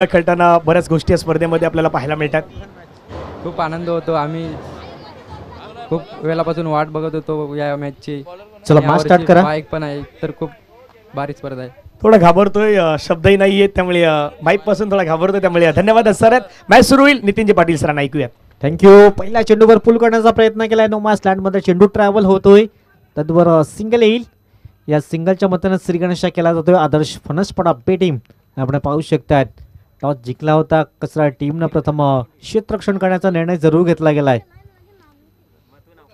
खेळताना बऱ्याच गोष्टी या स्पर्धेमध्ये आपल्याला पाहायला मिळतात. खूप आनंद होतो. आम्ही खूप वेळापासून वाट बघत होतो या मॅचची. चला मॅच स्टार्ट करा. बाईक पण आहे तर खूप भारी स्पर्धा आहे. थोडा घाबरतोय, शब्दही नाही आहेत त्यामुळे बाईक पासून थोडा घाबरतोय त्यामुळे धन्यवाद सर. मॅच सुरू होईल. नितीनजी पाटील सरांना ऐकूया. थँक्यू. पहिल्या चेंडूवर पुल करण्याचा प्रयत्न केलाय. नो मॅच लँडमध्ये चेंडू ट्रॅव्हल होतोय. तद्वर सिंगल येईल. या सिंगलच्या मतानं श्रीगणेशा केला जातोय. आदर्श फणसपडा बे टीम आपण पाहू शकतात. टॉस जिंकला होता कचरा टीमनं. प्रथम क्षेत्ररक्षण करण्याचा निर्णय जरूर घेतला गेलाय.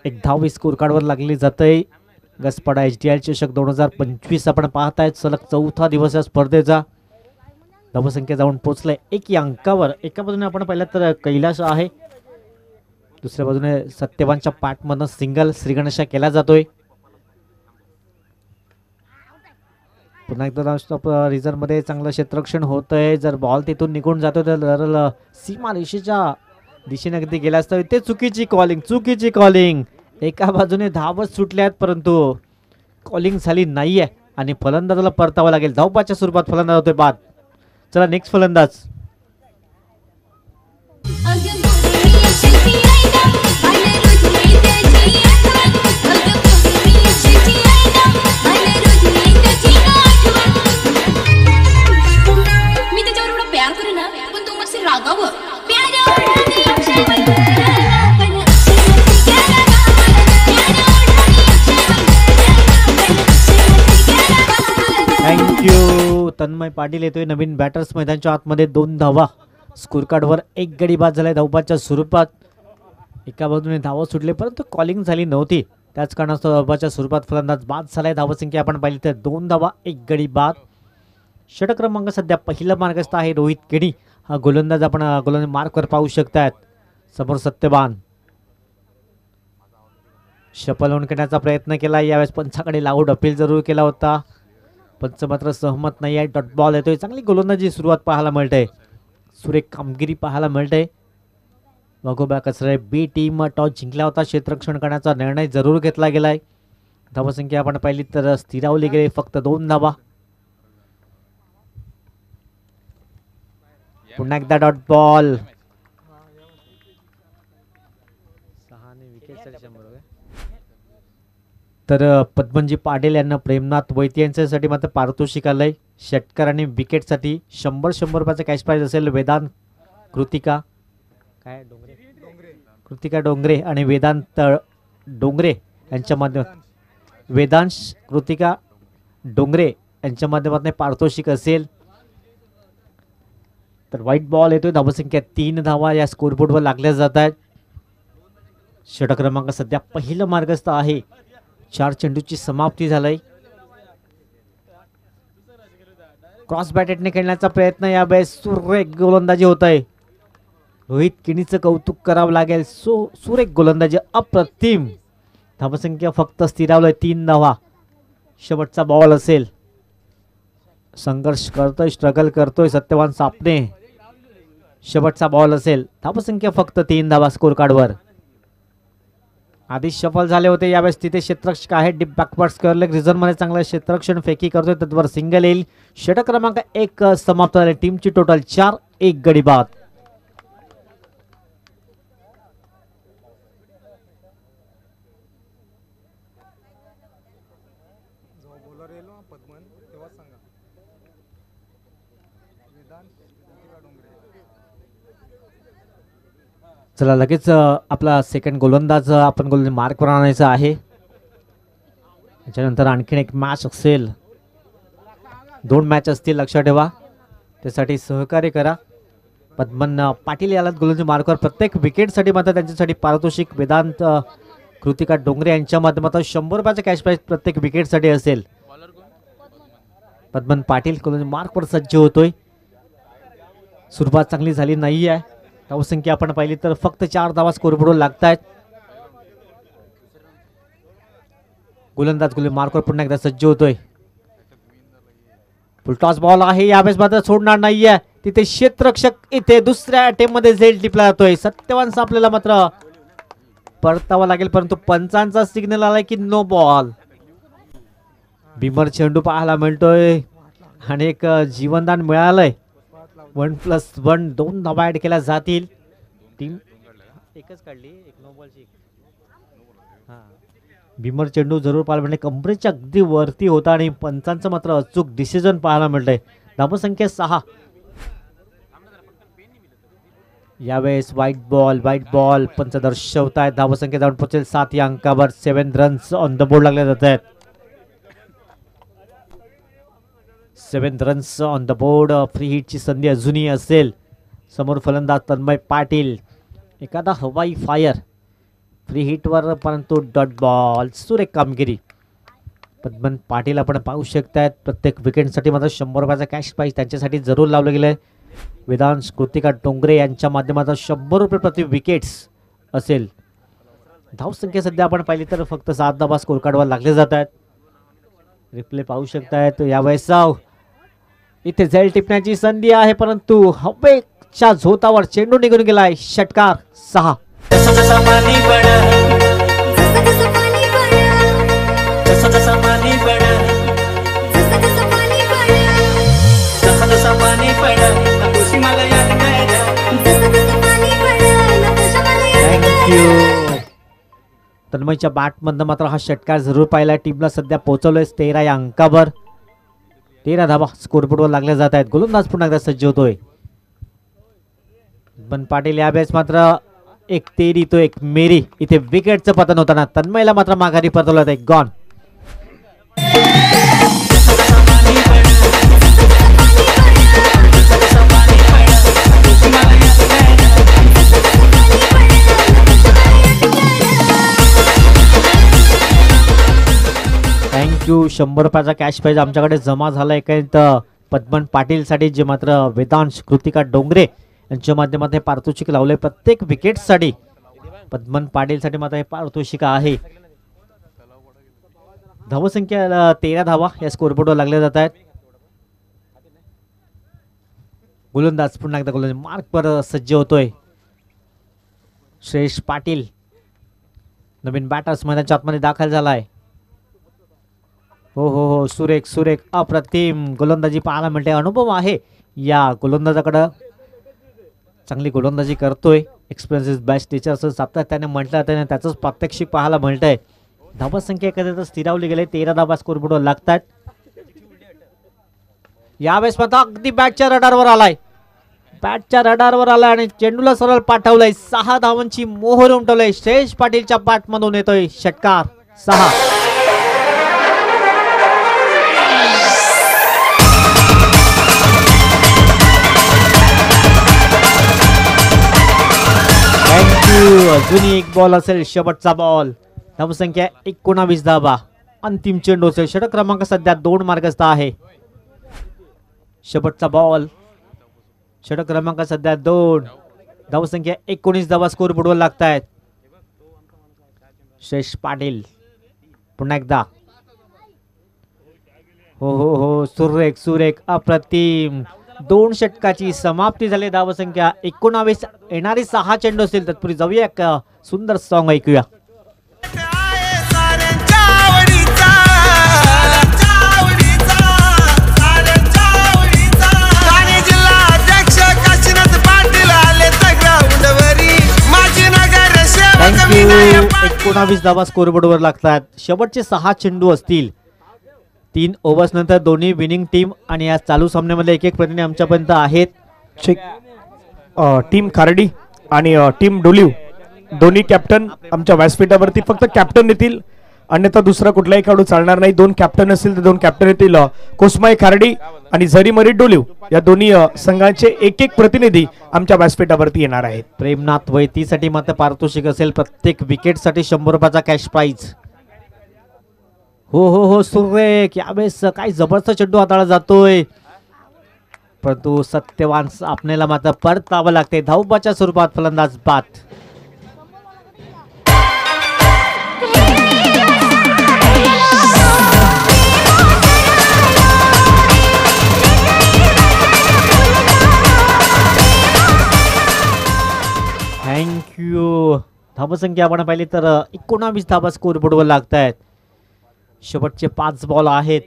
एक धाव स्कोर कार्डवर लागली जाते. गसपाडा HDI चषक 2025 आपण पाहतायत. सलग चौथा दिवस या स्पर्धेचा. धावसंख्या जाऊन पोहोचलाय 1 या अंकावर. एका बाजूने आपण पाहिलं तर कैलास आहे, दुसऱ्या बाजूने सत्यवानच्या पाठमधून सिंगल श्रीगणेशा केला जातोय. पुन्हा एकदा रिझर्व मध्ये चांगलं क्षेत्ररक्षण होत आहे. जर बॉल तिथून निघून जातो तर सीमा रेषेच्या दिशेने अगदी गेला असता. ते चुकीची कॉलिंग. एका बाजूने धावच सुटल्यात परंतु कॉलिंग झाली नाहीये आणि फलंदाजाला परतावं लागेल. धावपाच्या स्वरूपात फलंदाज होतोय बाद. चला नेक्स्ट फलंदाज. थँक्यू. तन्मय पाटील येतोय. नवीन बॅटर्स मैदानाच्या आतमध्ये. 2 धावा. स्कोर कार्डवर 1 गडी बाद झालाय धावपाच्या स्वरूपात. एका बाजूने धावा सुटले परंतु कॉलिंग झाली नव्हती. त्याच कारणास्तव धावपाच्या स्वरूपात फलंदाज बाद झालाय. धावसंख्या आपण पाहिली तर 2 धावा 1 गडी बाद. षटक क्रमांक सध्या पहिला मार्गस्थ आहे रोहित केडी. हा गोलंदाज आपण गोलंदाज मार्कवर पाहू शकतात. समोर सत्यवान. शपल ऑन करण्याचा प्रयत्न केला. यावेळेस पंचाकडे लाऊड अपील जरूर केला होता. पंच मात्र सहमत नाही आहे. डॉट बॉल येतोय. चांगली गोलंदाजी सुरुवात पाहायला मिळते. सुरेख कामगिरी पाहायला मिळते. वाघोबा कचरे बी टीम टॉस जिंकला होता. क्षेत्ररक्षण करण्याचा निर्णय जरूर घेतला गेलाय. धावसंख्या आपण पाहिली तर स्थिरावली गेली. फक्त 2 धावा. पुन्हा एकदा डॉट बॉल. तर पद्मनजी पाटील यांना प्रेमनाथ वैद्य यांच्यासाठी मात्र पारितोषिक आलंय. षटकार आणि विकेटसाठी 100 रुपयाचा कॅश प्राइज असेल. वेदांत कृतिका डोंगरे आणि वेदांत डोंगरे यांच्या माध्यमात वेदांश कृतिका डोंगरे यांच्या माध्यमातून पारितोषिक असेल. तर व्हाईट बॉल येतोय. धावसंख्या 3 धावा या स्कोरबोर्डवर लागल्या जात आहेत. षटक क्रमांक सध्या पहिलं मार्गस्थ आहे. 4 चेंडूची समाप्ती झाली. क्रॉस बॅटेटने खेळण्याचा प्रयत्न. यावेळेस सुरेख गोलंदाजी होत आहे. रोहित केणीचं कौतुक करावं लागेल. सुरेख गोलंदाजी अप्रतिम. धावसंख्या फक्त स्थिरावलंय 3 धावा. शेवटचा बॉल असेल. संघर्ष करतोय, स्ट्रगल करतोय सत्यवान सापणे. शेवटचा बॉल असेल. धावसंख्या फक्त 3 धावा स्कोर कार्डवर. आधी शफल झाले होते. यावेळेस तिथे क्षेत्ररक्षक आहे. Deep backward square leg reserve मध्ये चांगलं क्षेत्ररक्षण फेकी करतोय. तद्वर सिंगल येईल. षटक क्रमांक 1 समाप्त झाले. टीमची टोटल 4 1 गडी बाद. चला लगेच आपला सेकंड गोलंदाज आपण गोलंदाज मार्कवर आणायचा आहे. त्याच्यानंतर आणखीन एक मॅच असेल. 2 मॅच असतील लक्षात ठेवा. त्यासाठी सहकार्य करा. पद्मन पाटील याला गोलंदाज मार्कवर. प्रत्येक विकेटसाठी मात्र त्यांच्यासाठी पारितोषिक वेदांत कृतिका डोंगरे यांच्या माध्यमातून 100 रुपयाचा कॅश प्राइज प्रत्येक विकेटसाठी असेल. पद्मन पाटील गोलंदाज मार्कवर सज्ज होतोय. सुरुवात चांगली झाली नाही आहे. धावसंख्या आपण पाहिली तर फक्त 4 धावा स्कोरबोर्डवर लागतायत. गोलंदाज मार्कवर पुन्हा एकदा सज्ज होतोय. फुलटॉस बॉल आहे. यावेळेस मात्र सोडणार नाहीये. तिथे क्षेत्ररक्षक इथे दुसऱ्या अटेम्प्ट मध्ये झेल टिपला जातोय. सत्यवान आपल्याला मात्र परतावा लागेल परंतु पंचांचा सिग्नल आलाय की नो बॉल. बिमर चेंडू पाहायला मिळतोय आणि एक जीवनदान मिळालंय. 1+1 2 धावा ऍड केल्या जातील. टीम एकच काढली, एक नो बॉलची. भीमर चेंडू जरूर पाहायला मिळते, कंपनीच्या अगदी वरती होता आणि पंचांचं मात्र अचूक डिसिजन पाहायला मिळतंय. धावसंख्या 6. यावेळेस व्हाईट बॉल पंच दर्शवतायत. धावसंख्या जाऊन पोहोचेल 7 या अंकावर. 7 रन्स ऑन द बोर्ड लागले जात आहेत. 7 runs on the board. Free हिटची संधी अजूनही असेल. समोर फलंदाज तन्मय पाटील. एखादा हवाई फायर फ्री हिटवर, परंतु डॉट बॉल. सुरेख कामगिरी. पद्मन पाटील आपण पाहू शकतायत. प्रत्येक विकेटसाठी मात्र 100 रुपयाचा कॅश प्राईज त्यांच्यासाठी जरूर लावलं गेलं आहे. वेदांश कृतिका डोंगरे यांच्या माध्यमातून 100 रुपये प्रति विकेट्स असेल. धावसंख्या सध्या आपण पाहिली तर फक्त 7 धावा स्कोर कार्डवर लागले जात आहेत. रिप्ले पाहू शकतायत. यावेळेस इथे झेल टिपण्याची संधी आहे, परंतु हवेच्या झोतावर चेंडू निघून गेलाय. षटकार 6. तन्मयच्या बॅटमधनं मात्र हा षटकार जरूर पाहिला. टीमला सध्या पोहोचवलंय 13 या अंकावर. 13 धावा स्कोरबोर्डवर लागल्या जात आहेत. गोलंदाज पुन्हा एकदा सज्ज होतोय. पण पाटील यावेळेस मात्र एक तेरी तो एक मेरी. इथे विकेटचं पतन होताना तन्मयला मात्र माघारी परतवलं. एक गॉन. थँक्यू. 100 रुपयाचा कॅश प्राईज आमच्याकडे जमा झाला आहे पद्मन पाटीलसाठी, जे मात्र वेदांश कृतिका डोंगरे यांच्या माध्यमातून हे पारितोषिक लावले. प्रत्येक विकेटसाठी पद्मन पाटीलसाठी मात्र हे पारितोषिक आहे. धावसंख्या 13 धावा या स्कोरबोर्डवर लागल्या जात आहेत. गोलंदाज पुन्हा एकदा गोलंदाज मार्कवर सज्ज होतोय. श्रेयश पाटील नवीन बॅटर्स मैदानाच्या आतमध्ये दाखल झालाय. हो सुरेख सुरेख अप्रतिम गोलंदाजी पाहायला मिळते. अनुभव आहे या गोलंदाजाकडं. चांगली गोलंदाजी करतोय. एक्सपिरियन्स इज बेस्ट टीचर असं सातत्याने म्हटलं त्याने त्याचंच प्रात्यक्षिक पाहायला मिळतंय. धावसंख्या एखाद्या तर स्थिरावली गेले. 13 धावा स्कोरबोर्डवर लागतात. यावेळेस मात्र अगदी बॅटच्या रडारवर आलाय. आणि चेंडूला सरळ पाठवलंय. 6 धावांची मोहर उमटवलंय. श्रेयश पाटीलच्या बॅटमधून येतोय षटकार 6. अजूनही एक बॉल असेल. शेवटचा बॉल. धावसंख्या 19 धावा. अंतिम चेंडू असेल. षटक क्रमांक सध्या 2 मार्गस्थ आहे. शेवटचा बॉल. षटक क्रमांक सध्या 2. धावसंख्या 19 धावा स्कोर बोर्डवर लागतायत. श्रेयश पाटील पुन्हा एकदा. हो सुरेख सुरेख अप्रतिम. 2 षटकाची समाप्ती झाली. धावसंख्या 19. येणारी 6 चेंडू असेल. तत्पूर्वी जाऊया एक सुंदर सॉन्ग ऐकूया. थँक्यू. 19 धावा स्कोरबोर्डवर लागतात. शेवटचे 6 चेंडू असतील. 3 ओव्हर्स नंतर दोन्ही विनिंग टीम आणि या चालू सामन्यामध्ये एक प्रतिनिधी आमच्यापर्यंत आहेत. टीम खार्डी आणि टीम डोलिव दोन्ही कॅप्टन आमच्या व्यासपीठावरती फक्त कॅप्टन येतील, अन्यथा दुसरा कुठलाही खेळाडू चालणार नाही. 2 कॅप्टन असतील तर 2 कॅप्टन येतील. कोसमाई खार्डी आणि झरीमरी डोलिव या दोन्ही संघाचे एक प्रतिनिधी आमच्या व्यासपीठावरती येणार आहेत. प्रेमनाथ वैतीसाठी मात्र पारितोषिक असेल. प्रत्येक विकेटसाठी 100 रुपयाचा कॅश प्राईज. हो सुरेख. यावेळेस काय जबरदस्त चेंडू हाताळला जातोय, परंतु सत्यवान आपल्याला मात्र परतावं लागते. धावबाच्या स्वरूपात फलंदाज बाद. थँक्यू. धावसंख्या आपण पाहिली तर 19 धावा स्कोर बोर्डवर लागत आहेत. शेवटचे 5 बॉल आहेत.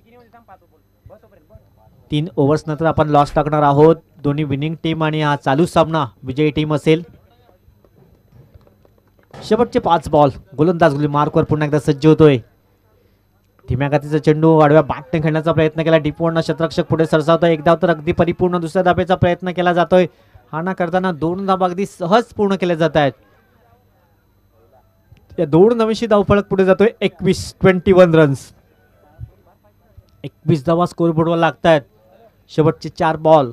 3 ओव्हर्स नंतर आपण लॉस टाकणार आहोत. दोन्ही विनिंग टीम आणि हा चालू सामना विजयी टीम असेल. शेवटचे 5 बॉल. गोलंदाज मार्कवर पुन्हा एकदा सज्ज होतोय. धीम्या गतीचा चेंडू आडव्या बॅटने खेळण्याचा प्रयत्न केला. डीपवरनं क्षेत्ररक्षक पुढे सरसावतोय. एक धाव तर अगदी परिपूर्ण. दुसऱ्या धाब्याचा प्रयत्न केला जातोय. हाना करताना 2 धावा अगदी सहज पूर्ण केल्या जात आहेत. या 2 धावांशी धावफलक पुढे जातोय. 21 रन्स. 21 धावा स्कोर बोर्डवर लागतायत. शेवटचे 4 ball.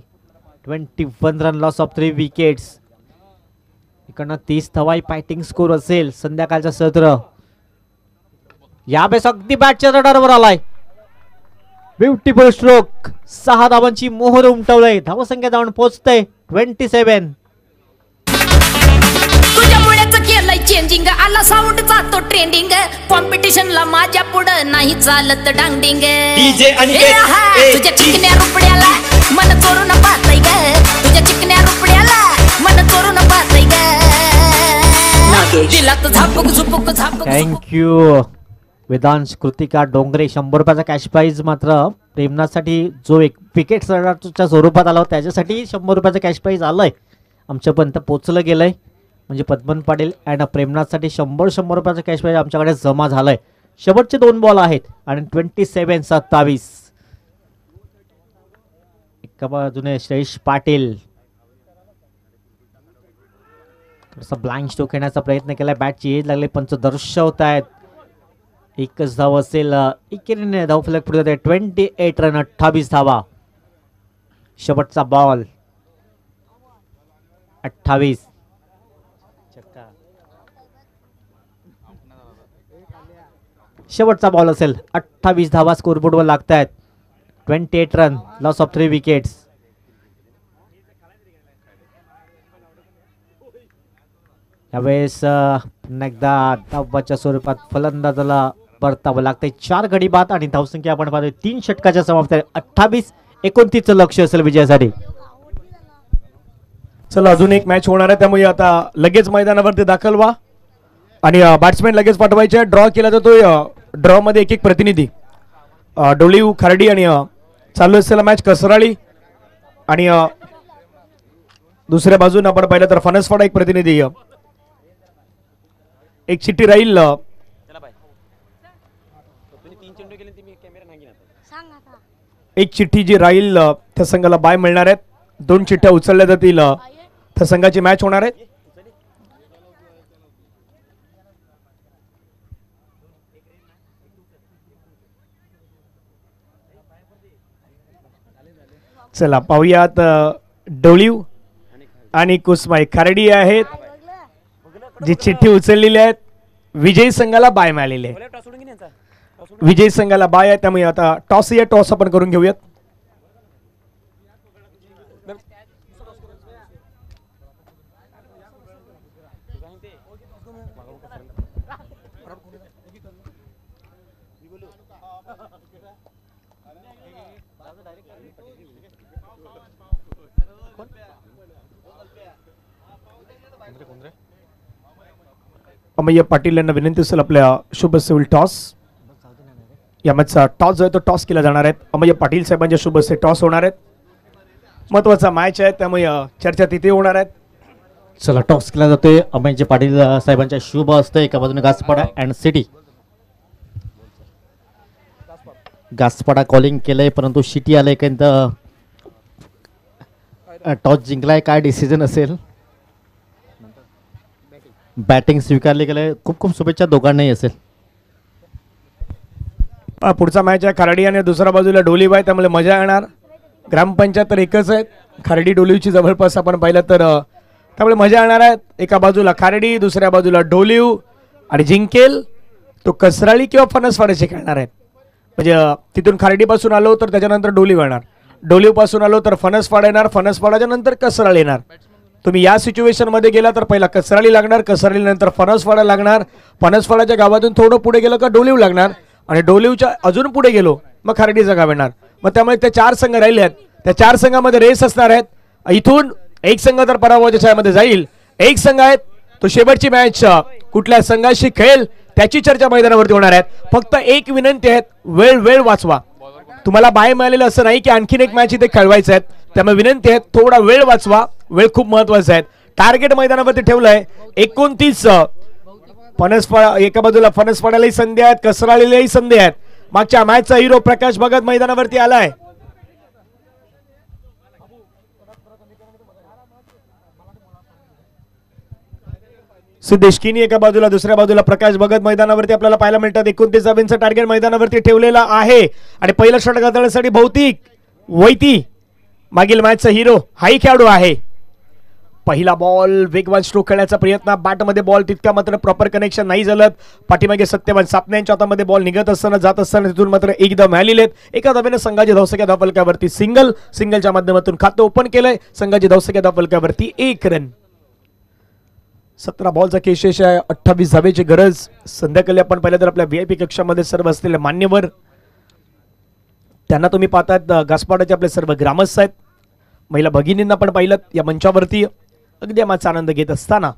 21 run. Loss of 3 wickets. इकडनं 30 धावा फायटिंग स्कोर असेल संध्याकाळचं सत्र. यावेळेस अगदी बॅटच्या रडारवर आलाय. Beautiful stroke. 6 धावांची मोहर उमटवलंय. धावसंख्या जाऊन पोहोचतंय 27. तुझ्यामुळेच केलंय चेंजिंग. आला साऊंड जातो ट्रेंडिंग. कॉम्पिटिशनला माझ्या पुढं नाही चालत डांगडिंग. तुझ्या चिकन्या रुपड्याला मन चोरून पाहतय ग. तुझ्या चिकन्या रुपड्याला मन चोरून पाहतय ग. दिलात झापूक झुपूक झापूक. थँक्यू वेदांश कृतिका डोंगरे. 100 रुपयाचा कॅश प्राईज मात्र प्रेमनाथसाठी जो एक विकेट च्या स्वरूपात आला त्याच्यासाठी 100 रुपयाचा कॅश प्राईज आलंय आमच्यापर्यंत पोचलं गेलंय. म्हणजे पद्मन पाटील अँड प्रेमनाथसाठी 100 रुपयाचा कॅश प्राईज आमच्याकडे जमा झालाय. शेवटचे 2 बॉल आहेत आणि 27. एका बाजूने श्रेयश पाटील ब्लाइंड स्ट्रोक खेळण्याचा प्रयत्न केला. बॅटची एज लागले. पंच दर्शवत आहेत. एकच धाव असेल. एकेरीने धावफलक पुढे जाते. 28 रन. 28 धावा. शेवटचा बॉल. 28. शेवटचा बॉल असेल. 28 धावा स्कोरबोर्डवर लागतायत. 28 रन. Loss of 3 wickets. यावेळेस पुन्हा एकदा धावाच्या स्वरूपात फलंदाजाला परतावं लागतंय. 4 गडी बाद आणि धावसंख्या आपण पाहतोय 3 षटकाच्या समाप्त. 28-29 लक्ष असेल विजयासाठी. चला अजून एक मॅच होणार आहे त्यामुळे आता लगेच मैदानावरती दाखल व्हा आणि बॅट्समॅन लगेच पाठवायचे. ड्रॉ केला जातोय. ड्रॉ मध्ये एक प्रतिनिधी. डोलीव खारडी आणि चालू असलेला मॅच कसराळी आणि दुसऱ्या बाजूने आपण पाहिलं तर फणसवाडा एक प्रतिनिधी. एक चिठ्ठी राहील. एक चिठ्ठी जी राहील त्या संघाला बाय मिळणार आहेत. 2 चिठ्ठ्या उचलल्या जातील. त्या संघाची मॅच होणार आहे. चला पाहूयात. डोलीव आणि कुसमाई खारडी आहेत जी चिठ्ठी उचललेली आहेत. विजयी संघाला बाय मिळालेली आहे. विजयी संघाला बाय आहे त्यामुळे आता टॉस आपण करून घेऊयात. अमय्य पाटील यांना विनंती असेल आपल्या शुभ सिव्हिल टॉस. या मॅचचा टॉस जो आहे तो टॉस केला जाणार आहे. अमय्य पाटील साहेबांच्या शुभ से टॉस होणार आहेत. महत्वाचा मॅच आहे त्यामुळे चर्चा तिथे होणार आहेत. चला टॉस केला जातोय. अमयजी पाटील साहेबांच्या शुभ असतं. एका बाजूने घासपाडा अँड सिटी. घासपाडा कॉलिंग केलंय परंतु सिटी आलंय. टॉस जिंकलाय. काय डिसिजन असेल. बॅटिंग स्वीकारली गेले. खूप खूप शुभेच्छा दोघांनाही असेल. पुढचा मॅच आहे खारडी आणि दुसऱ्या बाजूला डोलीव आहे त्यामुळे मजा येणार. ग्रामपंचायत तर एकच आहे. खारडी डोलीवची जवळपास आपण पाहिलं तर त्यामुळे मजा येणार आहे. एका बाजूला खारडी दुसऱ्या बाजूला डोलीव आणि जिंकेल तो कसराळी किंवा फणसवाड्याचे खेळणार आहेत. म्हणजे तिथून खारडीपासून आलो तर त्याच्यानंतर डोलीव येणार. डोलीवपासून आलो तर फणसवाडा येणार. फणसवाड्याच्या नंतर कसराळी येणार. तुम्ही या सिच्युएशन मध्ये गेला तर पहिला कसराळी लागणार. कसराळीनंतर फणसवाडा लागणार. फणसवाड्याच्या गावातून थोडं पुढे गेलं का डोलीव लागणार आणि डोलीवच्या अजून पुढे गेलो मग खारडीचं गाव येणार. मग त्यामुळे त्या 4 संघ राहिले आहेत. त्या 4 संघामध्ये रेस असणार आहेत. इथून एक संघ तर पराभवाच्या छायामध्ये जाईल. एक संघ आहेत तो शेवटची मॅच कुठल्या संघाशी खेळेल त्याची चर्चा मैदानावरती होणार आहे. फक्त एक विनंती आहे वेळ वाचवा. तुम्हाला बाय मिळालेलं असं नाही की आणखीन एक मॅच इथे खेळवायचं आहे. त्यामुळे विनंती आहे थोडा वेळ वाचवा, वेळ खूप महत्वाचा आहे. टार्गेट मैदानावरती ठेवलंय 29. एका बाजूला फणसपाड्यालाही संधी आहेत, कसराळीलाही संधी आहेत. मागच्या मॅचचा हिरो प्रकाश भगत मैदानावरती आलाय. सिद्धेश किनी एका बाजूला, दुसऱ्या बाजूला प्रकाश भगत मैदानावरती आपल्याला पाहायला मिळतात. 29 धाब्यांचं टार्गेट मैदानावरती ठेवलेला आहे आणि पहिला षटक गाजवण्यासाठी भौतिक वैती मागील मॅचचा हिरो हाही खेळाडू आहे. पहिला बॉल वेगवान स्ट्रोक खेळण्याचा प्रयत्न, बॅटमध्ये बॉल तितका मात्र प्रॉपर कनेक्शन नाही झालं. पाठीमागे सत्यवान सापण्यांच्या हातामध्ये बॉल निघत असताना जात असताना तिथून मात्र एकदा मिळालेले. एका धाब्याने संघाची धावसंख्या धावफलकावरती सिंगलच्या माध्यमातून खातं ओपन केलंय. संघाची धावसंख्या धावफलकावरती 1 रन. 17 बॉलचा केशेष आहे, 28 धाब्याची गरज. संध्याकाळी आपण पाहिलं तर आपल्या VIP कक्षामध्ये सर्व असलेले मान्यवर त्यांना तुम्ही पाहतात. गासपाड्याचे आपले सर्व ग्रामस्थ आहेत. महिला भगिनींना पण पाहिलं या मंचावरती अगदी आम्हाला आनंद घेत असताना.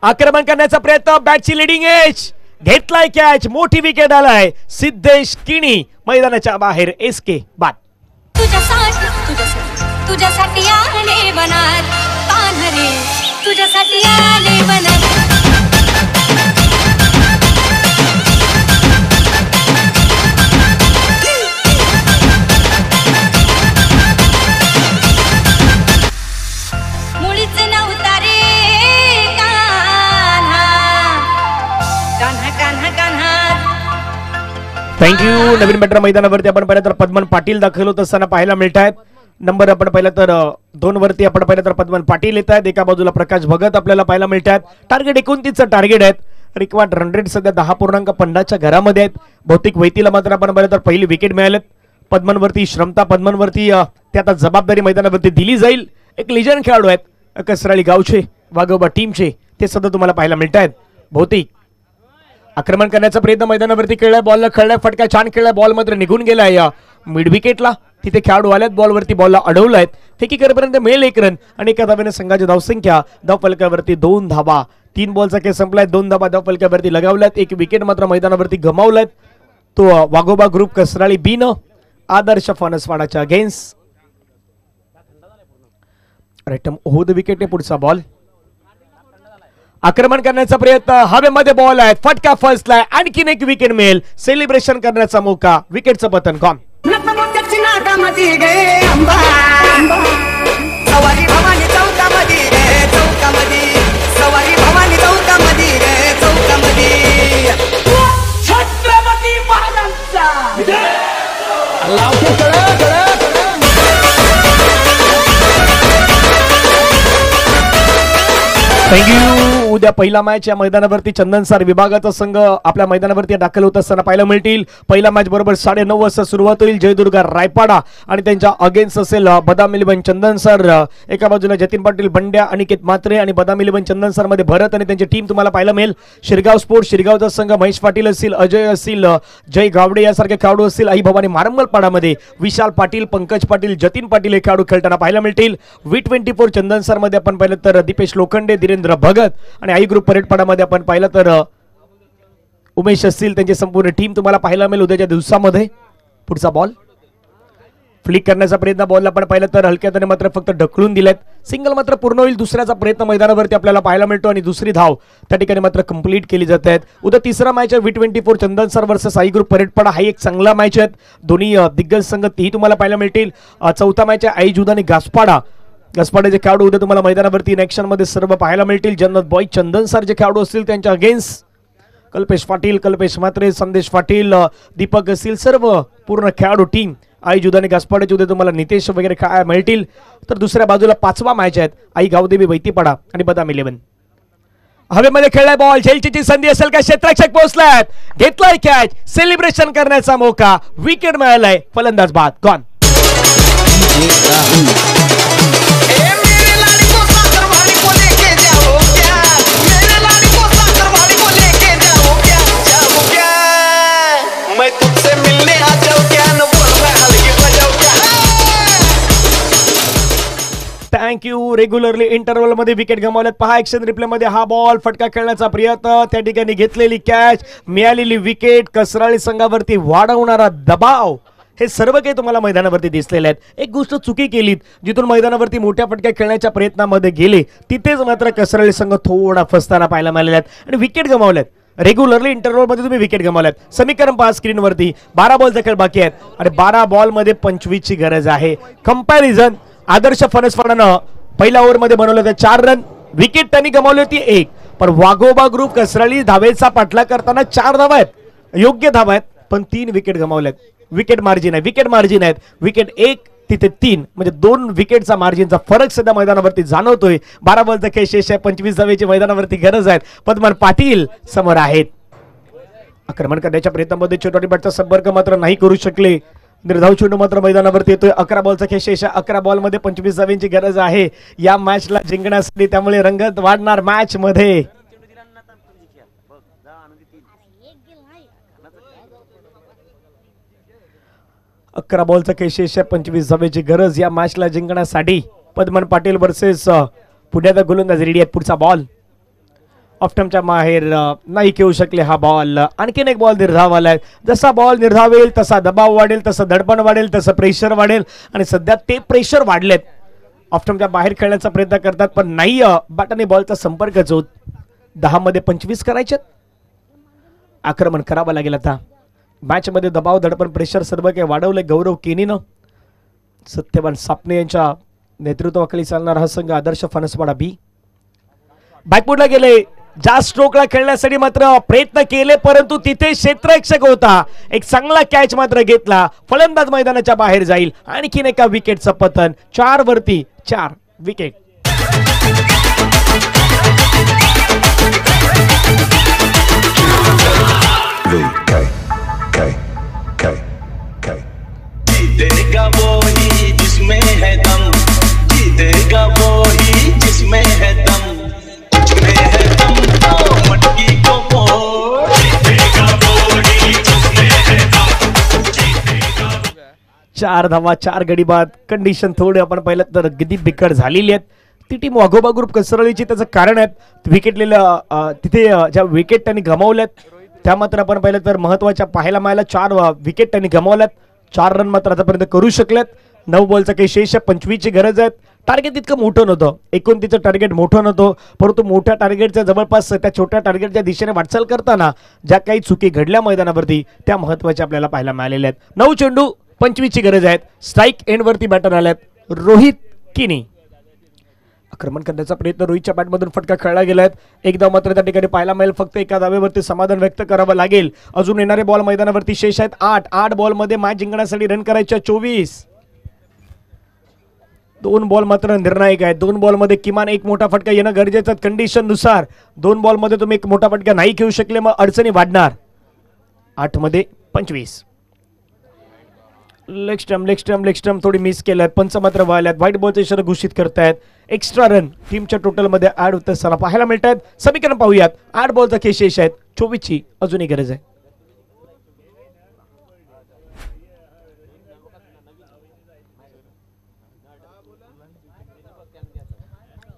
आक्रमण करण्याचा प्रयत्न, बॅटची लिडिंग एज, घेतलाय कॅच, मोठी विकेट आलाय. सिद्धेश किणी मैदानाच्या बाहेर. SK बाद. तुझ्यासाठी आले बनार पानरे, तुझ्यासाठी आले बनार. मुळीच नव्हता रे कान्हा, कान्हा कान्हा कान्हा. थँक्यू. नवीन बॅटर मैदानावरती आपण पाहिलं तर पद्मन पाटील दाखल होत असताना पाहायला मिळत आहेत. नंबर आपण पाहिलं तर 2 वरती आपण पाहिलं तर पद्मन पाटील येत आहेत. एका बाजूला प्रकाश भगत आपल्याला पाहायला मिळतात. टार्गेट 29चं टार्गेट आहेत. रिक्वायर्ड रन रेट सध्या 10.50च्या घरामध्ये आहेत. भौतिक वैतीला मात्र आपण पाहिलं तर पहिली विकेट मिळालेत. पद्मनवरती श्रमता, पद्मनवरती ते आता जबाबदारी मैदानावरती दिली जाईल. एक लिजंड खेळाडू आहेत कसराळी गावचे, वाघोबा टीमचे, ते सुद्धा तुम्हाला पाहायला मिळत आहेत. भौतिक आक्रमण करण्याचा प्रयत्न मैदानावरती खेळलाय. बॉलला खेळलाय, फटका छान खेळलाय. बॉल मात्र निघून गेलाय या मिड विकेटला. तिथे खेळाडू आल्यात, बॉलवरती बॉलला अडवलाय. फेकी करेपर्यंत मिळेल 1 रन आणि एका धाब्याने संघाची धावसंख्या धावफलकावरती 2 धाबा. 3 बॉलचा खेळ संपलाय. 2 धाबा धावफलकावरती लगावल्यात. 1 विकेट मात्र मैदानावरती गमावलाय. तो वाघोबा ग्रुप कसराळी B न आदर्श फणसवाडाच्या अगेन्स्ट. राईट हो द विकेट. पुढचा बॉल, आक्रमण करण्याचा प्रयत्न, हवेमध्ये बॉल आहे, फटका फसलाय. आणखीन 1 विकेट मिळेल. सेलिब्रेशन करण्याचा मौका. विकेटचं पतन गॉन. थँक्यू. उद्या पहिला मॅच या मैदानावरती चंदनसार विभागाचा संघ आपल्या मैदानावरती दाखल होत असताना पाहायला मिळतील. पहिला मॅच बरोबर 9:30 वाजता सुरुवात होईल. जयदुर्गा रायपाडा आणि त्यांच्या अगेन्स्ट असेल बदाम इलेव्हन चंदनसर. एका बाजूला जतीन पाटील बंड्या, अनिकेत म्हात्रे आणि बदाम इलेव्हन चंदनसर मध्ये भरत आणि त्यांची टीम तुम्हाला पाहायला मिळेल. शिरगाव स्पोर्ट्स शिरगावचा संघ महेश पाटील असतील, अजय असतील, जय गावडे यासारखे खेळाडू असतील. आई भवानी मारंबलपाडामध्ये विशाल पाटील, पंकज पाटील, जतीन पाटील हे खेळाडू खेळताना पाहायला मिळतील. V24 चंदनसर मध्ये आपण पाहिलं तर दीपेश लोखंडे, धीरेंद्र भगत आणि आई ग्रुप परेडपाडामध्ये आपण पाहिलं तर उमेश असतील, त्यांची संपूर्ण टीम तुम्हाला पाहायला मिळेल उद्याच्या दिवसामध्ये. पुढचा बॉल फ्लिक करण्याचा प्रयत्न, बॉलला पण पाहिलं तर हलक्याने मात्र फक्त ढकलून दिलेत. सिंगल मात्र पूर्ण होईल. दुसऱ्याचा प्रयत्न मैदानावरती आपल्याला पाहायला मिळतो आणि दुसरी धाव त्या ठिकाणी मात्र कंप्लीट केली जात आहेत. उद्या तिसरा मॅच आहे V24 चंदनसर वर्सेस आई ग्रुप परेडपाडा. हा एक चांगला मॅच आहे. दोन्ही दिग्गज संघ तेही तुम्हाला पाहायला मिळतील. चौथा मॅच आहे आई जुदा आणि गासपाडा. गासपाड्याचे खेळाडू उद्या तुम्हाला मैदानावरती इन मध्ये सर्व पाहायला मिळतील. जन्नत बॉय चंदनसर जे खेळाडू असतील त्यांच्या अगेन्स्ट कल्पेश पाटील, कल्पेश म्हात्रे, संदेश पाटील, दीपक असतील, सर्व पूर्ण खेळाडू टीम आई जुदा आणि गासपाड्याचे उद्या तुम्हाला नितेश वगैरे काय मिळतील. तर दुसऱ्या बाजूला 5वा मॅच आहेत आई गावदेवी वैतीपाडा आणि बदाम इलेव्हन. हवेमध्ये खेळलाय बॉल, झेलची संधी असेल का? क्षेत्ररक्षक पोहोचलाय, घेतलाय कॅच, सेलिब्रेशन करण्याचा मौका. विकेट मिळालाय. फलंदाज बाद गॉन. थँक्यू. रेग्युलरली इंटरव्हल मध्ये विकेट गमावल्यात. पहा ऍक्शन रिप्ले मध्ये हा बॉल, फटका खेळण्याचा प्रयत्न, त्या ठिकाणी घेतलेली कॅच, मिळालेली विकेट, कसराळी संघावरती वाढवणारा दबाव हे सर्व काही तुम्हाला मैदानावरती दिसलेले आहेत. एक गोष्ट चुकी केलीत, जिथून मैदानावरती मोठ्या फटक्या खेळण्याच्या प्रयत्नामध्ये गेले तिथेच मात्र कसरळी संघ थोडा फसताना पाहायला मिळालेला आहेत आणि विकेट गमावल्यात. रेग्युलरली इंटरव्हलमध्ये तुम्ही विकेट गमावल्यात. समीकरण पहा स्क्रीनवरती, 12 बॉलचा खेळ बाकी आहेत आणि 12 बॉलमध्ये 25 ची गरज आहे. कंपॅरिझन आदर्श फणसवाडानं पहिल्या ओव्हरमध्ये बनवलं होतं 4 रन, विकेट त्यांनी गमावली होती 1, पण वाघोबा ग्रुप कसरळी धावेचा पाठला करताना 4 धावा आहेत, योग्य धावा आहेत, पण 3 विकेट गमावल्यात. विकेट मार्जिन आहेत. विकेट 1 तिथे 3 म्हणजे 2 विकेटचा मार्जिनचा फरक सध्या मैदानावरती जाणवतोय. 12 बॉलचा खेळ शेष आहे, 25 धावेची मैदानावरती गरज आहे. पद्मन पाटील समोर आहेत. आक्रमण करण्याच्या प्रयत्नामध्ये छोटोटी बॅटचा संपर्क मात्र नाही करू शकले. निर्धाव चेंडू मात्र मैदानावरती येतोय. 11 बॉलचा खेळ शेष आहे. 11 बॉलमध्ये 25 धावेची गरज आहे या मॅचला जिंकण्यासाठी, त्यामुळे रंगत वाढणार मॅच मध्ये. अकरा बॉलचा खेळ शेष आहे, 25 धावेची गरज या मॅचला जिंकण्यासाठी. पद्मन पाटील वर्सेस पुण्याचा गोलंदाज रेडी आहेत. पुढचा बॉल ऑफ्टमच्या माहेर नाही खेळू शकले हा बॉल. आणखीन एक बॉल निर्धाव आलाय. जसा बॉल निर्धावेल तसा दबाव वाढेल, तसं दडपण वाढेल, तसं प्रेशर वाढेल आणि सध्या ते प्रेशर वाढलेत. ऑफ्टमच्या बाहेर खेळण्याचा प्रयत्न करतात पण नाही, बॅटाने बॉलचा संपर्कच होत. 10 मध्ये 25 करायचे. आक्रमण करावं लागेल आता. मॅच मध्ये दबाव, दडपण, प्रेशर सर्व काही वाढवले गौरव केनीनं. सत्यवान सापणे यांच्या नेतृत्वाखाली चालणारा हा संघ आदर्श फणसवाडा बी. बॅकवुडला गेले, जास्त स्ट्रोकला खेळण्यासाठी मात्र प्रयत्न केले, परंतु तिथे क्षेत्ररक्षक होता. एक चांगला कॅच मात्र घेतला. फलंदाज मैदानाच्या बाहेर जाईल. आणखीन एका विकेटचं पतन. 4 वरती 4 विकेट. जीतेगा वो ही जिसमें है दम, जीतेगा वो ही जिसमें है दम, जिसमें है दम तो मटकी को फोड़, जीतेगा वो ही जिसमें है दम, जीतेगा. 4 धावा 4 गडी बाद. कंडिशन थोडी आपण पाहिलं तर अगदी बिकट झालेली आहेत. ती टीम वाघोबा ग्रुप कसरळीची. त्याचं कारण आहे विकेटलेल्या तिथे ज्या विकेट त्यांनी गमावल्यात त्या मात्र आपण पाहिलं तर महत्वाच्या पाहायला मिळाल्या. 4 विकेट त्यांनी गमावल्यात. 4 रन मात्र आतापर्यंत करू शकलेत. 9 बॉलचा काही शेष आहे, 25 ची गरज आहे. टार्गेट इतकं मोठं नव्हतं, 29चं टार्गेट मोठं नव्हतं, परंतु मोठ्या टार्गेटच्या जवळपास त्या छोट्या टार्गेटच्या दिशेने वाटचाल करताना ज्या काही चुकी घडल्या मैदानावरती त्या महत्वाच्या आपल्याला पाहायला मिळालेल्या आहेत. 9 चेंडू 25 ची गरज आहे. स्ट्राईक एंडवरती बॅटर आल्यात रोहित किनी. आक्रमण करण्याचा प्रयत्न रोहितच्या बॅटमधून फटका खेळला गेलाय. एकदा मात्र त्या ठिकाणी पाहायला मिळेल. फक्त एका धावेवरती समाधान व्यक्त करावं लागेल. अजून येणारे बॉल मैदानावरती शेष आहेत. 8 बॉलमध्ये मॅच जिंकण्यासाठी रन करायच्या 24. 2 बॉल मात्र निर्णायक आहेत. 2 बॉलमध्ये किमान एक मोठा फटका येणं गरजेचं. कंडिशन नुसार 2 बॉलमध्ये तुम्ही एक मोठा फटका नाही खेळू शकले मग अडचणी वाढणार. 8 मध्ये 25. लेग स्टंप थोडी मिस केल्यात. पंच मात्र व्हायल्यात. व्हाईट बॉलचे इशारा घोषित करतायत. एक्स्ट्रा रन टीमच्या टोटलमध्ये ऍड होत असताना पाहायला मिळत आहेत. समीकरण पाहूयात. 8 बॉलचा खेळ शेष आहेत, 24 ची अजूनही गरज आहे.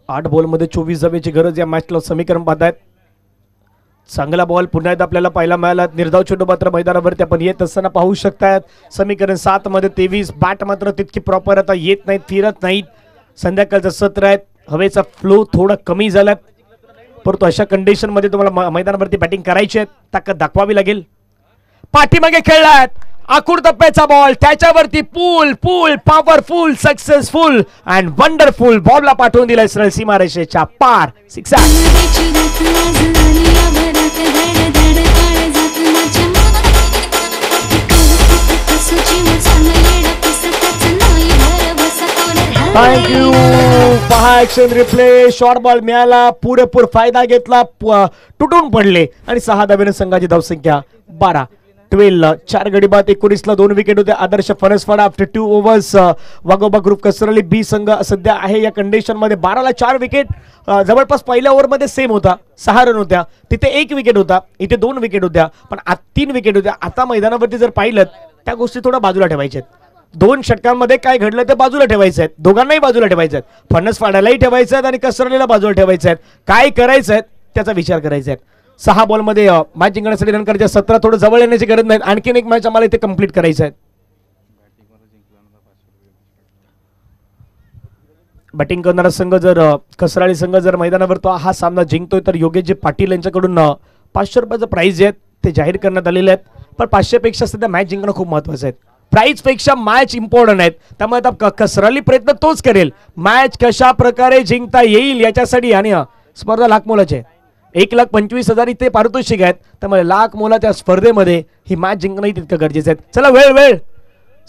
आठ बॉलमध्ये 24 धावेची गरज या मॅचला समीकरण पाहतायत. चांगला बॉल पुन्हा एकदा आपल्याला पाहायला मिळाला. निर्धाव चेंडू मात्र मैदानावरती आपण येत असताना पाहू शकतात. समीकरण 7 मध्ये 23. बॅट मात्र तितकी प्रॉपर आता येत नाहीत, फिरत नाहीत. संध्याकाळचं सत्र आहे, हवेचा फ्लो थोडा कमी झाला, परंतु अशा कंडिशन मध्ये तुम्हाला मैदानावरती बॅटिंग करायची आहे, ताकद दाखवावी लागेल. पाठीमागे खेळलात आखूड टप्प्याचा बॉल, त्याच्यावरती पूल पॉवरफुल सक्सेसफुल अँड वंडरफुल बॉलला पाठवून दिलाय सरळ सीमारेषेच्या पार. 6 थँक्यू. पहा ऍक्शन रिप्ले. शॉर्ट बॉल मिळाला, पुरेपूर फायदा घेतला, तुटून पडले आणि 6 धावेने संघाची धावसंख्या 12. 4 गडी बाद. 19ला 2 विकेट होते. आदर्श फणसवाडा आफ्टर 2 ओव्हर्स. वाघोबा ग्रुप कसरली बी संघ सध्या आहे या कंडिशन मध्ये. 12ला 4 विकेट. जवळपास पहिल्या ओव्हरमध्ये सेम होता, 6 रन होत्या. तिथे 1 विकेट होता, इथे 2 विकेट होत्या, पण 3 विकेट होत्या. आता मैदानावरती जर पाहिलं त्या गोष्टी थोड्या बाजूला ठेवायच्या आहेत. 2 षटकांमध्ये काय घडलं ते बाजूला ठेवायचं आहे. दोघांनाही बाजूला ठेवायचं आहे. फणसवाड्यालाही ठेवायचं आहे आणि कसरलीला बाजूला ठेवायचं आहे. काय करायचं आहे त्याचा विचार करायचा आहे. 6 बॉलमध्ये मॅच जिंकण्यासाठी रन करायचे. 17 थोडं जवळ येण्याची गरज नाही. आणखीन एक मॅच आम्हाला इथे कंप्लीट करायचं आहे. बॅटिंग करणारा संघ जर कसराळी संघ जर मैदानावर तो हा सामना जिंकतोय तर योगेशजी पाटील यांच्याकडून 500 रुपयाचं प्राइज आहेत ते जाहीर करण्यात आलेले आहेत. पण 500 पेक्षा सध्या मॅच जिंकणं खूप महत्वाचं आहे. प्राइज पेक्षा मॅच इम्पॉर्टंट आहेत. त्यामुळे आता कसराली प्रयत्न तोच करेल मॅच कशा प्रकारे जिंकता येईल याच्यासाठी. आणि स्पर्धा लाख मोलाची आहे. 1,25,000 इथे पारितोषिक आहेत. त्यामुळे लाख मोलाच्या स्पर्धेमध्ये ही मॅच जिंकणंही तितकं गरजेचं आहे. चला वेळ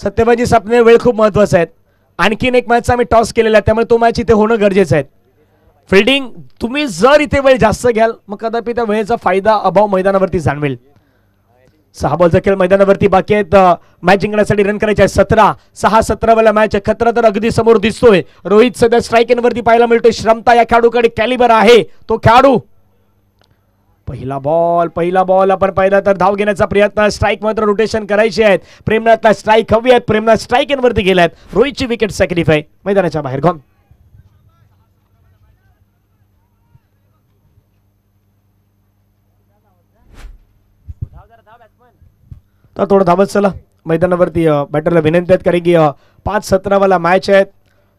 सत्यबाजी सापणे वेळ खूप महत्वाचा आहे. आणखीन एक मॅच आम्ही टॉस केलेला आहे त्यामुळे तो मॅच इथे होणं गरजेचं आहे. फिल्डिंग तुम्ही जर इथे वेळ जास्त घ्याल मग कदापि त्या वेळेचा फायदा अभाव मैदानावरती जाणवेल. 6 बॉलचा खेळ मैदानावरती बाकी आहेत. मॅच जिंकण्यासाठी रन करायचे आहेत 17. 6-17 वाला मॅच. खतरा तर अगदी समोर दिसतोय. रोहित सध्या स्ट्राईक वरती पाहायला मिळतोय. श्रमता या खेळाडूकडे कॅलिबर आहे. तो खेळाडू पहिला बॉल आपण पाहिला तर धाव घेण्याचा प्रयत्न. स्ट्राईक मात्र रोटेशन करायचे आहेत. प्रेमनाथला स्ट्राईक हवी आहेत. प्रेमनाथ स्ट्राईक वरती गेलायत. रोहितची विकेट सॅक्रिफाय मैदानाच्या बाहेर गॉन. तर थोडं धावत चला मैदानावरती बॅटरला विनंती आहेत कारण की 5-17 वाला मॅच आहेत.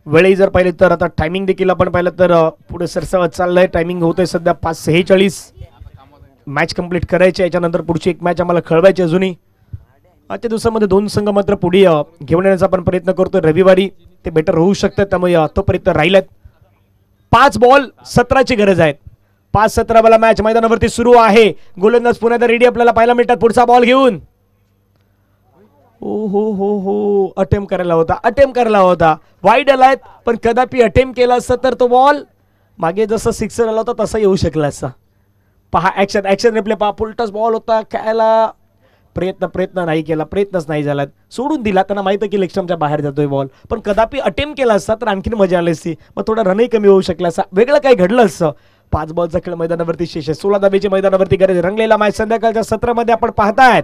वेळही जर पाहिली तर आता टायमिंग देखील आपण पाहिलं तर पुढे सरसवत चाललंय. टायमिंग होतंय सध्या 5:46. मॅच कंप्लीट करायची. याच्यानंतर पुढची एक मॅच आम्हाला कळवायची अजूनही. आजच्या दिवसामध्ये 2 संघ मात्र पुढे घेऊन येण्याचा आपण प्रयत्न करतोय. रविवारी ते बेटर होऊ शकतात त्यामुळे तोपर्यंत राहिलेत. 5 बॉल 17ची गरज आहे. 5-17 वाला मॅच मैदानावरती सुरू आहे. गोलंदाज पुन्हा रेडी आपल्याला पाहायला मिळतात. पुढचा बॉल घेऊन हो अटेम्प्ट करायला होता. वाईड आलाय पण कदापि अटेम्प्ट केला असता तर तो बॉल मागे जसं सिक्सर आला होता तसा येऊ शकला असता. पहा ऍक्शन रिप्ले पहा. पुलटच बॉल होता. खेळायला प्रयत्न नाही केला. प्रयत्नच नाही झाला. सोडून दिला. त्यांना माहिती की लेगस्टम्पच्या बाहेर जातोय बॉल. पण कदापि अटेम्प्ट केला असता तर आणखीन मजा आली असती. मग थोडा रनही कमी होऊ शकला असता. वेगळं काही घडलं असतं. 5 बॉलचा खेळ मैदानावरती शेष आहे. 16 धावेची मैदानावरती गरज. रंगलेला मॅच संध्याकाळच्या 17 मध्ये आपण पाहतायत.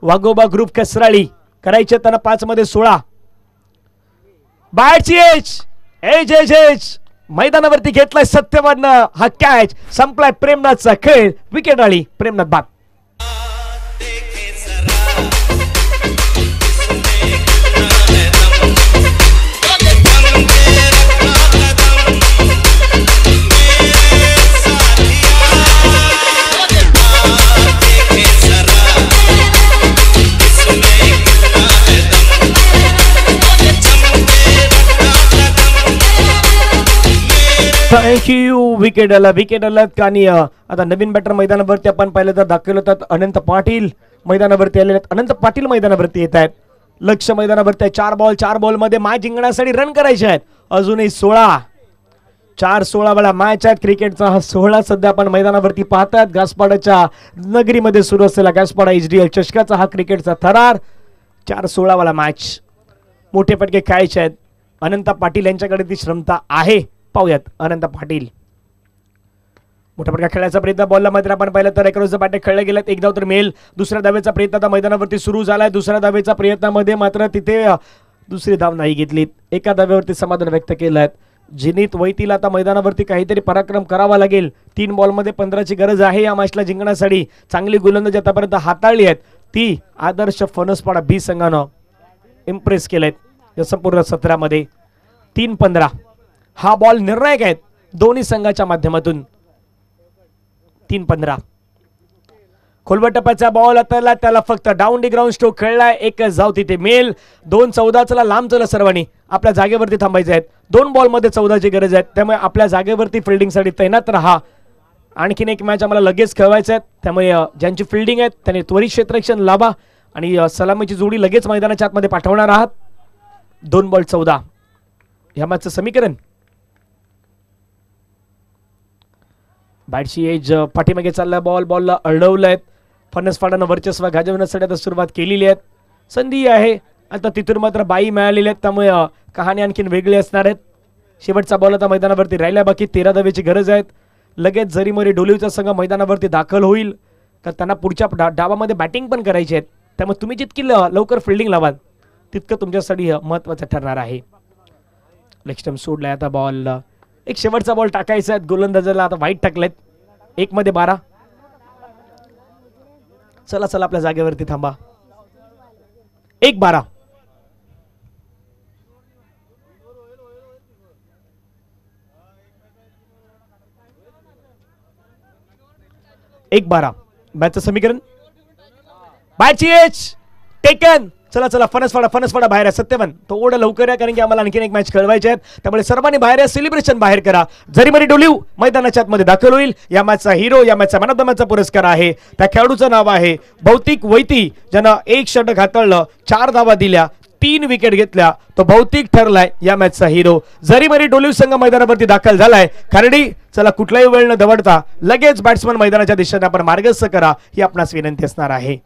वाघोबा ग्रुप कसराळी करायचे त्यांना 5 मध्ये 16. बॅटची एज मैदानावरती घेतलाय सत्यवाननं हा कॅच. संपलाय प्रेमनाथचा खेळ. विकेट आली. प्रेमनाथ बाद. थँक्यू. विकेट आलात आणि आता नवीन बॅटर मैदानावरती आपण पाहिलं तर दाखल होतात. अनंत पाटील मैदानावरती आलेले आहेत. अनंत पाटील मैदानावरती येत आहेत. लक्ष मैदानावरती आहे. 4 बॉल मध्ये मॅच जिंकण्यासाठी रन करायचे आहेत. अजूनही 16 वाला मॅच आहेत. क्रिकेटचा हा 16 सध्या आपण मैदानावरती पाहतात. घासपाडाच्या नगरीमध्ये सुरू असलेला घासपाडा HDL चषकाचा हा क्रिकेटचा थरार. 4-16 वाला मॅच. मोठे फटके खेळायचे आहेत. अनंत पाटील यांच्याकडे ती क्षमता आहे. पाहूयात अनंत पाटील. मोठा फटका खेळायचा प्रयत्न. बॉलला मात्र आपण पाहिलं तर एकरोजचं बॅट खेळले गेलेत. 1 धाव तर मिळेल. दुसऱ्या धावेचा प्रयत्न आता मैदानावरती सुरू झालाय. दुसऱ्या धावेच्या प्रयत्नामध्ये मात्र तिथे दुसरी धाव नाही घेतली. एका धावेवरती समाधान व्यक्त केलंय. जिनीत वैतीला आता मैदानावरती काहीतरी पराक्रम करावा लागेल. 3 बॉलमध्ये 15ची गरज आहे या मॅचला जिंकण्यासाठी. चांगली गोलंदाजी आतापर्यंत हाताळली आहेत. ती आदर्श फणसपाडा बी संघानं इम्प्रेस केलेत या संपूर्ण सत्रामध्ये. 3-15 हा बॉल निर्णायक आहेत दोन्ही संघाच्या माध्यमातून. 3-15 खोलवर टप्प्याचा बॉल आता त्याला फक्त डाऊन डी ग्राउंड स्ट्रोक खेळलाय. 1 धाव तिथे मिळेल. 2-14 चला लांब चला सर्वांनी. आपल्या जागेवरती थांबायचे आहेत. 2 बॉलमध्ये 14ची गरज आहे. त्यामुळे आपल्या जागेवरती फिल्डिंगसाठी तैनात राहा. आणखीन एक मॅच आम्हाला लगेच खेळवायचं आहे. त्यामुळे ज्यांची फिल्डिंग आहेत त्यांनी त्वरित क्षेत्ररक्षण लावा आणि सलामीची जोडी लगेच मैदानाच्या आतमध्ये पाठवणार आहात. 2 बॉल 14 ह्या मॅचचं समीकरण. बॅटची एज पाठीमागे चालला. बॉलला अडवलंय. फणसपाडानं वर्चस्व गाजवण्यासाठी आता सुरुवात केलेली आहे. संधी आहे आता तिथून मात्र बाई मिळालेली आहेत. त्यामुळे कहाणी आणखीन वेगळी असणार आहेत. शेवटचा बॉल आता मैदानावरती राहिला. बाकी 13 धावेची गरज आहे. लगेच जरीमरी डोलीवचा संघ मैदानावरती दाखल होईल तर त्यांना पुढच्या डावामध्ये बॅटिंग पण करायची आहे. त्यामुळे तुम्ही जितकी लवकर फिल्डिंग लावाल तितकं तुमच्यासाठी महत्त्वाचं ठरणार आहे. लेग स्टंप सोडलाय आता. बॉल एक शेवटचा बॉल टाकायचा आहे. गोलंदाजाला आता वाईट टाकलेत. 1 मध्ये 12. चला आपल्या जागेवरती थांबा. 1-12 1-12 मॅचचं समीकरण. बायची एच टेकन. चला चला फणसवाडा बाहेर आहे. सत्यवन तो ओढ लवकर आहे, कारण की आम्हाला आणखीन एक मॅच खेळवायचे आहेत. त्यामुळे सर्वांनी बाहेर आहे. सेलिब्रेशन बाहेर करा. जरीमरी डोलिव मैदानाच्या आतमध्ये दाखल होईल. या मॅचचा हिरो, या मॅचचा मॅन ऑफ द मॅचचा पुरस्कार आहे. त्या खेळाडूचं नाव आहे भौतिक वैती, ज्यानं 1 षटक हाताळलं, 4 धावा दिल्या, 3 विकेट घेतल्या. तो भौतिक ठरलाय या मॅचचा हिरो. जरीमरी डोलिव संघ मैदानावरती दाखल झालाय. खर्डी चला कुठलाही वेळ न दवडता लगेच बॅट्समन मैदानाच्या दिशेने आपण मार्गस्थ करा ही आपणास विनंती असणार आहे.